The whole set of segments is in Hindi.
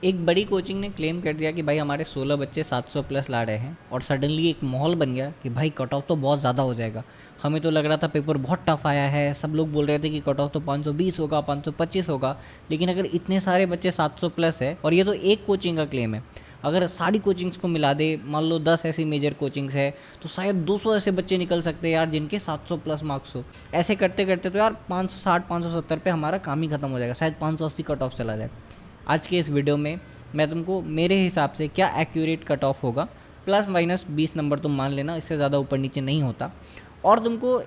एक बड़ी कोचिंग ने क्लेम कर दिया कि भाई हमारे 16 बच्चे 700 प्लस ला रहे हैं और सडनली एक माहौल बन गया कि भाई कट ऑफ तो बहुत ज़्यादा हो जाएगा। हमें तो लग रहा था पेपर बहुत टफ आया है, सब लोग बोल रहे थे कि कट ऑफ तो 520 होगा, 525 होगा। लेकिन अगर इतने सारे बच्चे 700 प्लस है, और ये तो एक कोचिंग का क्लेम है, अगर सारी कोचिंग्स को मिला दे, मान लो 10 ऐसी मेजर कोचिंग्स है, तो शायद 200 ऐसे बच्चे निकल सकते हैं यार जिनके 700 प्लस मार्क्स हो। ऐसे करते करते तो यार 560 570 पे हमारा काम ही खत्म हो जाएगा, शायद 580 कट ऑफ चला जाए। आज के इस वीडियो में मैं तुमको मेरे हिसाब से क्या एक्यूरेट कट ऑफ होगा, प्लस माइनस 20 नंबर तुम मान लेना, इससे ज़्यादा ऊपर नीचे नहीं होता। और तुमको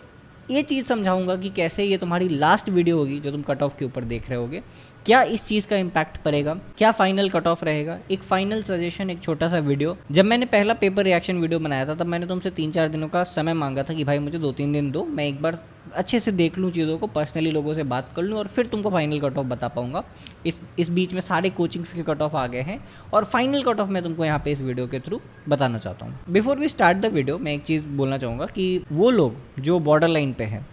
ये चीज़ समझाऊंगा कि कैसे ये तुम्हारी लास्ट वीडियो होगी जो तुम कट ऑफ के ऊपर देख रहे होगे, क्या इस चीज़ का इम्पैक्ट पड़ेगा, क्या फाइनल कट ऑफ रहेगा। एक फाइनल सजेशन, एक छोटा सा वीडियो। जब मैंने पहला पेपर रिएक्शन वीडियो बनाया था तब मैंने तुमसे 3-4 दिनों का समय मांगा था कि भाई मुझे 2-3 दिन दो, मैं एक बार अच्छे से देख लूँ चीज़ों को, पर्सनली लोगों से बात कर लूँ और फिर तुमको फाइनल कट ऑफ बता पाऊँगा। इस बीच में सारे कोचिंग्स के कट ऑफ आ गए हैं और फाइनल कट ऑफ मैं तुमको यहाँ पे इस वीडियो के थ्रू बताना चाहता हूँ। Before we start the video मैं एक चीज़ बोलना चाहूँगा कि वो लोग जो बॉर्डर लाइन पे है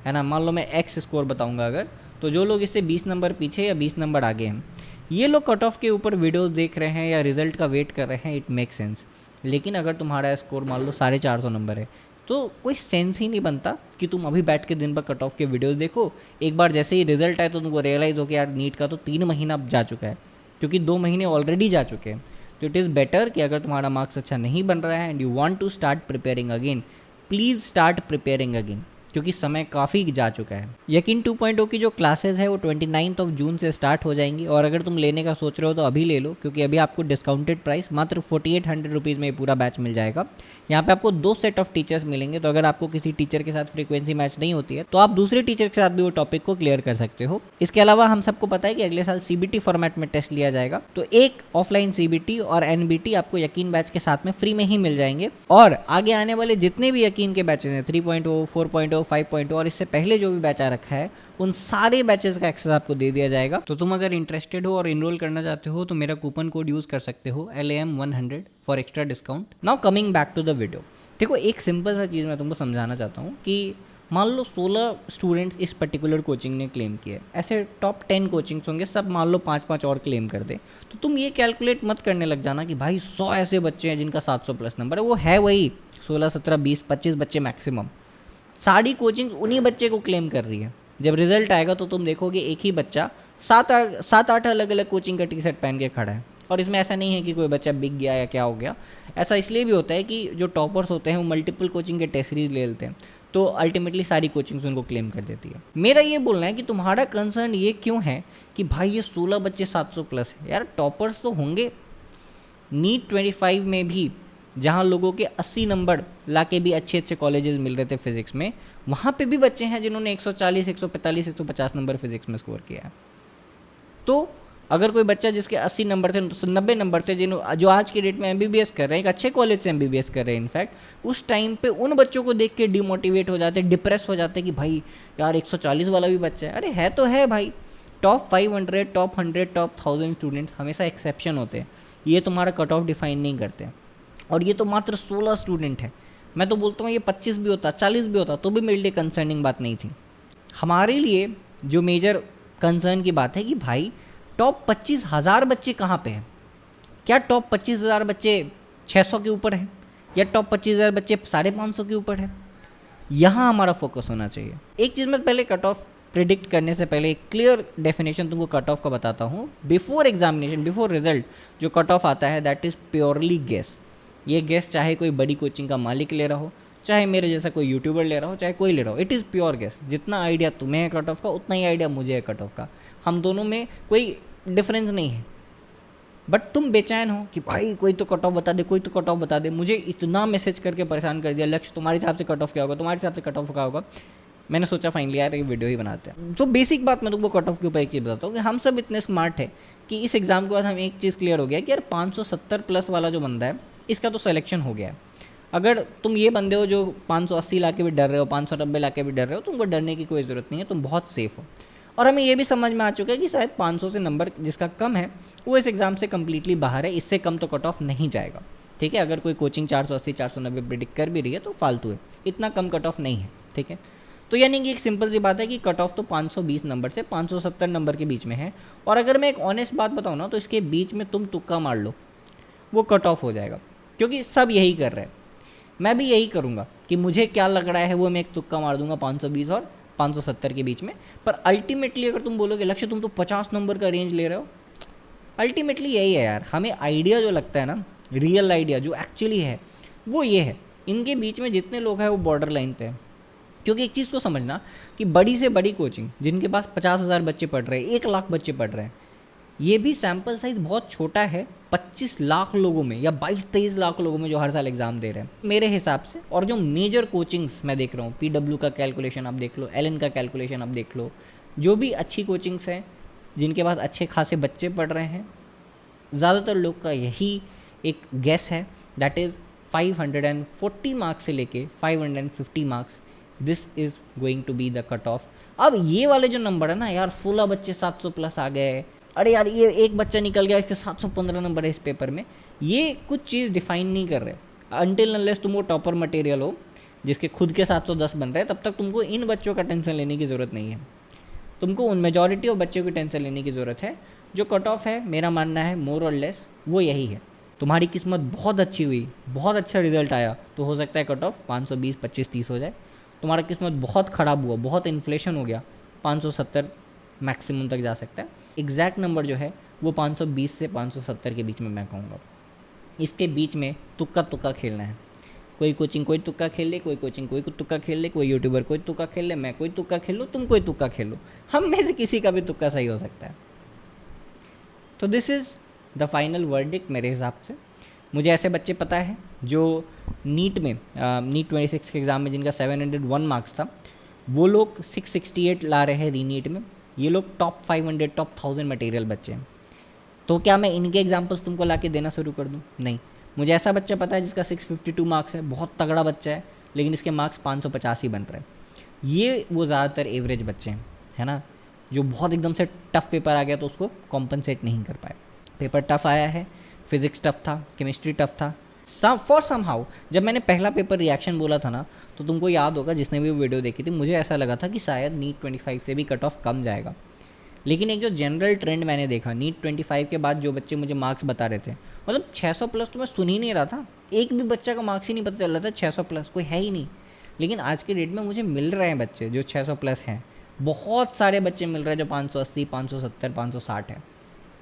ना, मान लो मैं एक्स स्कोर बताऊँगा अगर, तो जो लोग इससे 20 नंबर पीछे या 20 नंबर आगे हैं, ये लोग कट ऑफ के ऊपर वीडियोस देख रहे हैं या रिजल्ट का वेट कर रहे हैं, इट मेक सेंस। लेकिन अगर तुम्हारा स्कोर मान लो 450 नंबर है तो कोई सेंस ही नहीं बनता कि तुम अभी बैठ के दिन भर कट ऑफ के वीडियोस देखो। एक बार जैसे ही रिजल्ट आए तो तुमको रियलाइज़ हो कि यार नीट का तो 3 महीना अब जा चुका है, क्योंकि 2 महीने ऑलरेडी जा चुके हैं। तो इट इज़ बेटर कि अगर तुम्हारा मार्क्स अच्छा नहीं बन रहा है and you want to start preparing again, please start preparing again, क्योंकि समय काफ़ी जा चुका है। यकीन 2.0 की जो क्लासेस है वो 29 जून से स्टार्ट हो जाएंगी, और अगर तुम लेने का सोच रहे हो तो अभी ले लो, क्योंकि अभी आपको डिस्काउंटेड प्राइस मात्र 4800 रुपीज़ में ये पूरा बैच मिल जाएगा। यहाँ पे आपको 2 सेट ऑफ टीचर्स मिलेंगे, तो अगर आपको किसी टीचर के साथ फ्रीक्वेंसी मैच नहीं होती है तो आप दूसरे टीचर के साथ भी वो टॉपिक को क्लियर कर सकते हो। इसके अलावा हम सबको पता है कि अगले साल CBT फॉर्मेट में टेस्ट लिया जाएगा, तो एक ऑफलाइन CBT और NBT आपको यकीन बैच के साथ में फ्री में ही मिल जाएंगे। और आगे आने वाले जितने भी यकीन के बैचेस हैं, 3.0, 4.0, 5.0 और इससे पहले जो भी बैच आ रखा है, उन सारे बैचेस का एक्सेस आपको दे दिया जाएगा। तो तुम अगर इंटरेस्टेड हो और इनरोल करना चाहते हो तो मेरा कूपन कोड यूज़ कर सकते हो LAM100 for extra discount. Now coming back to the video, देखो एक सिंपल सा चीज़ मैं तुमको समझाना चाहता हूँ कि मान लो 16 स्टूडेंट्स इस पर्टिकुलर कोचिंग ने क्लेम किए, ऐसे टॉप 10 कोचिंग्स होंगे, सब मान लो 5-5 और क्लेम कर दे, तो तुम ये कैलकुलेट मत करने लग जाना कि भाई 100 ऐसे बच्चे हैं जिनका 700 प्लस नंबर है। वो है वही 16, 17, 20, 25 बच्चे मैक्सिमम। सारी कोचिंग उन्हीं बच्चे को क्लेम कर रही है। जब रिजल्ट आएगा तो तुम देखोगे एक ही बच्चा 7-8 अलग अलग कोचिंग का टी-शर्ट पहन के खड़ा है। और इसमें ऐसा नहीं है कि कोई बच्चा बिक गया या क्या हो गया। ऐसा इसलिए भी होता है कि जो टॉपर्स होते हैं वो मल्टीपल कोचिंग के टेस्ट सीरीज ले लेते हैं, तो अल्टीमेटली सारी कोचिंग्स उनको क्लेम कर देती है। मेरा ये बोलना है कि तुम्हारा कंसर्न ये क्यों है कि भाई ये 16 बच्चे 700 प्लस है। यार टॉपर्स तो होंगे नीट 25 में भी, जहाँ लोगों के 80 नंबर लाके भी अच्छे अच्छे कॉलेजेस मिल रहे थे फिजिक्स में, वहाँ पे भी बच्चे हैं जिन्होंने 140, 145, 150 नंबर फिजिक्स में स्कोर किया है। तो अगर कोई बच्चा जिसके 80 नंबर थे, 90 नंबर थे, जो आज की डेट में MBBS कर रहे हैं, एक अच्छे कॉलेज से MBBS कर रहे हैं इनफैक्ट, उस टाइम पे उन बच्चों को देख के डिमोटिवेट हो जाते, डिप्रेस हो जाते कि भाई यार 140 वाला भी बच्चा है। अरे है तो है भाई, टॉप 500, टॉप 100, टॉप 1000 स्टूडेंट्स हमेशा एक्सेप्शन होते हैं, ये तुम्हारा कट ऑफ डिफाइन नहीं करते। और ये तो मात्र 16 स्टूडेंट है। मैं तो बोलता हूँ ये 25 भी होता, 40 भी होता तो भी मेरे लिए कंसर्निंग बात नहीं थी। हमारे लिए जो मेजर कंसर्न की बात है कि भाई टॉप 25,000 बच्चे कहाँ पे हैं। क्या टॉप 25,000 बच्चे 600 के ऊपर हैं, या टॉप 25,000 बच्चे 550 के ऊपर है? यहाँ हमारा फोकस होना चाहिए। एक चीज़ मैं पहले कट ऑफ प्रिडिक्ट करने से पहले एक क्लियर डेफिनेशन तुमको कट ऑफ का बताता हूँ। बिफोर एग्जामिनेशन, बिफोर रिजल्ट जो कट ऑफ आता है दैट इज़ प्योरली गेस। ये गेस चाहे कोई बड़ी कोचिंग का मालिक ले रहा हो, चाहे मेरे जैसा कोई यूट्यूबर ले रहा हो, चाहे कोई ले रहा हो, इट इज़ प्योर गेस। जितना आइडिया तुम्हें है कट ऑफ का, उतना ही आइडिया मुझे है कट ऑफ का। हम दोनों में कोई डिफरेंस नहीं है। बट तुम बेचैन हो कि भाई कोई तो कट ऑफ बता दे, कोई तो कट ऑफ बता दे। मुझे इतना मैसेज करके परेशान कर दिया, लक्ष्य तुम्हारे हिसाब से कट ऑफ क्या होगा, तुम्हारे हिसाब से कट ऑफ क्या होगा। मैंने सोचा फाइनली यार एक वीडियो ही बनाते हैं। तो बेसिक बात मैं तुमको कट ऑफ के ऊपर एक चीज़ बताता हूँ कि हम सब इतने स्मार्ट है कि इस एग्ज़ाम के बाद हमें एक चीज़ क्लियर हो गया कि यार 570 प्लस वाला जो बंदा है इसका तो सिलेक्शन हो गया है। अगर तुम ये बंदे हो जो 580 ला के भी डर रहे हो, 590 ला के भी डर रहे हो, तुमको डरने की कोई ज़रूरत नहीं है, तुम बहुत सेफ़ हो। और हमें ये भी समझ में आ चुका है कि शायद 500 से नंबर जिसका कम है वो इस एग्ज़ाम से कम्प्लीटली बाहर है, इससे कम तो कट ऑफ नहीं जाएगा। ठीक है, अगर कोई कोचिंग 480 490 प्रिडिक्ट कर भी रही है तो फालतू है, इतना कम कट ऑफ नहीं है। ठीक है, तो यानी कि एक सिंपल सी बात है कि कट ऑफ तो 520 नंबर से 570 नंबर के बीच में है। और अगर मैं एक ऑनेस्ट बात बताऊँ ना, तो इसके बीच में तुम तुक्का मार लो, वो कट ऑफ हो जाएगा, क्योंकि सब यही कर रहे हैं। मैं भी यही करूँगा कि मुझे क्या लग रहा है वो मैं एक तुक्का मार दूंगा 520 और 570 के बीच में। पर अल्टीमेटली अगर तुम बोलोगे लक्ष्य तुम तो 50 नंबर का रेंज ले रहे हो, अल्टीमेटली यही है यार, हमें आइडिया जो लगता है ना, रियल आइडिया जो एक्चुअली है वो ये है। इनके बीच में जितने लोग हैं वो बॉर्डर लाइन पे हैं। क्योंकि एक चीज़ को समझना कि बड़ी से बड़ी कोचिंग जिनके पास 50,000 बच्चे पढ़ रहे हैं, 1 लाख बच्चे पढ़ रहे हैं, ये भी सैम्पल साइज बहुत छोटा है 25 लाख लोगों में या 22-23 लाख लोगों में जो हर साल एग्जाम दे रहे हैं मेरे हिसाब से। और जो मेजर कोचिंग्स मैं देख रहा हूँ, PW का कैलकुलेशन आप देख लो, LN का कैलकुलेशन आप देख लो, जो भी अच्छी कोचिंग्स हैं जिनके पास अच्छे खासे बच्चे पढ़ रहे हैं, ज़्यादातर लोग का यही एक गेस है, दैट इज़ 540 मार्क्स से लेके 550 marks, this is going to be the cut off. अब ये वाले जो नंबर है ना यार, 16 बच्चे 700 प्लस आ गए, अरे यार ये एक बच्चा निकल गया इसके 715 नंबर है इस पेपर में, ये कुछ चीज़ डिफाइन नहीं कर रहे। अनटिल अनलेस तुम वो टॉपर मटेरियल हो जिसके खुद के 710 बन रहे हैं, तब तक तुमको इन बच्चों का टेंशन लेने की ज़रूरत नहीं है। तुमको उन मेजॉरिटी ऑफ बच्चों की टेंशन लेने की ज़रूरत है। जो कट ऑफ है मेरा मानना है मोर और लेस वो यही है। तुम्हारी किस्मत बहुत अच्छी हुई, बहुत अच्छा रिजल्ट आया, तो हो सकता है कट ऑफ 520, 25, 30 हो जाए। तुम्हारा किस्मत बहुत ख़राब हुआ, बहुत इन्फ्लेशन हो गया, 570 मैक्सिमम तक जा सकता है। एग्जैक्ट नंबर जो है वो 520 से 570 के बीच में मैं कहूँगा। इसके बीच में तुक्का तुक्का खेलना है। कोई कोचिंग कोई तुक्का खेल ले, कोई कोचिंग कोई तुक्का खेल ले, कोई यूट्यूबर कोई तुक्का खेल ले, मैं कोई तुक्का खेल लूँ, तुम कोई तुक्का खेल लो, हम में से किसी का भी तुक्का सही हो सकता है। तो this is the final verdict मेरे हिसाब से। मुझे ऐसे बच्चे पता है जो नीट में नीट 26 के एग्ज़ाम में जिनका 701 मार्क्स था, वो लोग 668 ला रहे हैं रीनीट में। ये लोग टॉप 500 टॉप 1000 मटेरियल बच्चे हैं। तो क्या मैं इनके एग्जाम्पल्स तुमको ला के देना शुरू कर दूँ? नहीं। मुझे ऐसा बच्चा पता है जिसका 652 मार्क्स है, बहुत तगड़ा बच्चा है, लेकिन इसके मार्क्स 550 ही बन रहे हैं। ये वो ज़्यादातर एवरेज बच्चे हैं, है ना, जो बहुत एकदम से टफ पेपर आ गया तो उसको कॉम्पनसेट नहीं कर पाए। पेपर टफ आया है, फिजिक्स टफ था, केमिस्ट्री टफ था, फॉर सम हाउ जब मैंने पहला पेपर रिएक्शन बोला था ना, तो तुमको याद होगा जिसने भी वो वीडियो देखी थी, मुझे ऐसा लगा था कि शायद नीट 25 से भी कट ऑफ कम जाएगा। लेकिन एक जो जनरल ट्रेंड मैंने देखा, नीट 25 के बाद जो बच्चे मुझे मार्क्स बता रहे थे, मतलब 600 प्लस तो मैं सुन ही नहीं रहा था, एक भी बच्चा का मार्क्स ही नहीं पता चल रहा था 600 प्लस, कोई है ही नहीं। लेकिन आज के डेट में मुझे मिल रहे हैं बच्चे जो 600 प्लस हैं, बहुत सारे बच्चे मिल रहे हैं जो 580, 570, 560 है,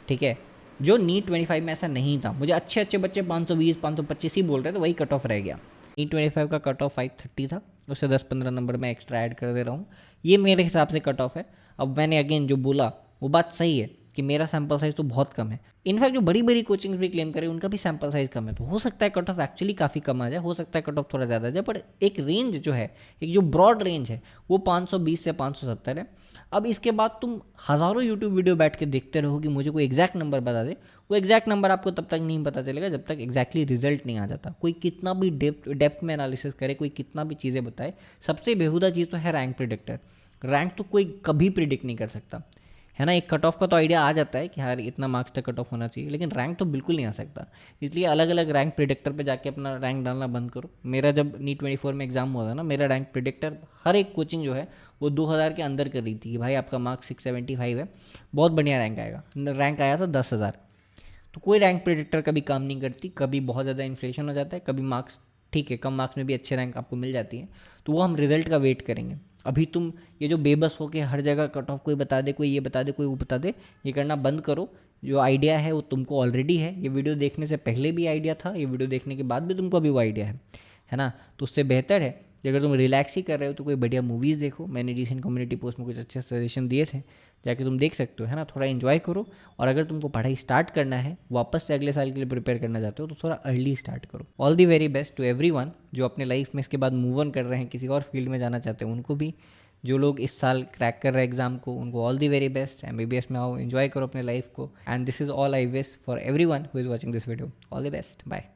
ठीक है। जो नीट 25 में ऐसा नहीं था, मुझे अच्छे अच्छे बच्चे 520, 525 ही बोल रहे थे, वही कट ऑफ रह गया। नीट 25 का कट ऑफ 530 था, उससे 10-15 नंबर मैं एक्स्ट्रा ऐड कर दे रहा हूँ, ये मेरे हिसाब से कट ऑफ है। अब मैंने अगेन जो बोला वो बात सही है कि मेरा सैम्पल साइज़ तो बहुत कम है। इनफैक्ट जो बड़ी बड़ी कोचिंग्स भी क्लेम करें उनका भी सैम्पल साइज़ कम है, तो हो सकता है कट ऑफ एक्चुअली काफ़ी कम आ जाए, हो सकता है कट ऑफ थोड़ा ज़्यादा आ जाए, पर एक रेंज जो है, एक जो ब्रॉड रेंज है वो 520 से 570 है। अब इसके बाद तुम हज़ारों यूट्यूब वीडियो बैठ के देखते रहो कि मुझे कोई एग्जैक्ट नंबर बता दे, वो एग्जैक्ट नंबर आपको तब तक नहीं पता चलेगा जब तक एग्जैक्टली रिजल्ट नहीं आ जाता। कोई कितना भी डेप्थ में एनालिसिस करे, कोई कितना भी चीज़ें बताए, सबसे बेहुदा चीज़ तो है रैंक प्रिडिक्टर। रैंक तो कोई कभी प्रिडिक्ट नहीं कर सकता, है ना। एक कट ऑफ का तो आइडिया आ जाता है कि यार इतना मार्क्स तक कट ऑफ होना चाहिए, लेकिन रैंक तो बिल्कुल नहीं आ सकता। इसलिए अलग अलग रैंक प्रिडिक्टर पे जाके अपना रैंक डालना बंद करो। मेरा जब नीट 24 में एग्जाम हुआ था ना, मेरा रैंक प्रिडिक्टर हर एक कोचिंग जो है वो 2000 के अंदर कर रही थी कि भाई आपका मार्क्स 675 है, बहुत बढ़िया रैंक आएगा। रैंक आया था 10,000। तो कोई रैंक प्रिडिक्टर कभी काम नहीं करती, कभी बहुत ज़्यादा इन्फ्लेशन हो जाता है, कभी मार्क्स ठीक है, कम मार्क्स में भी अच्छे रैंक आपको मिल जाती है, तो वो हम रिजल्ट का वेट करेंगे। अभी तुम ये जो बेबस हो के हर जगह कट ऑफ कोई बता दे, कोई ये बता दे, कोई वो बता दे, ये करना बंद करो। जो आइडिया है वो तुमको ऑलरेडी है, ये वीडियो देखने से पहले भी आइडिया था, ये वीडियो देखने के बाद भी तुमको अभी वो आइडिया है ना। तो उससे बेहतर है कि अगर तुम रिलैक्स ही कर रहे हो तो कोई बढ़िया मूवीज़ देखो। मैंने रिसेंट कम्युनिटी पोस्ट में कुछ अच्छे सजेशन दिए थे, जाके तुम देख सकते हो, है ना। थोड़ा एंजॉय करो, और अगर तुमको पढ़ाई स्टार्ट करना है, वापस से अगले साल के लिए प्रिपेयर करना चाहते हो, तो थोड़ा अर्ली स्टार्ट करो। All the very best to everyone जो अपने लाइफ में इसके बाद मूव ऑन कर रहे हैं, किसी और फील्ड में जाना चाहते हैं उनको भी। जो लोग इस साल क्रैक कर रहे हैं एग्जाम को, उनको all the very best. MBBS में आओ, एंजॉय करो अपने लाइफ को, and this is all I wish for everyone who is watching this video. All the best, bye.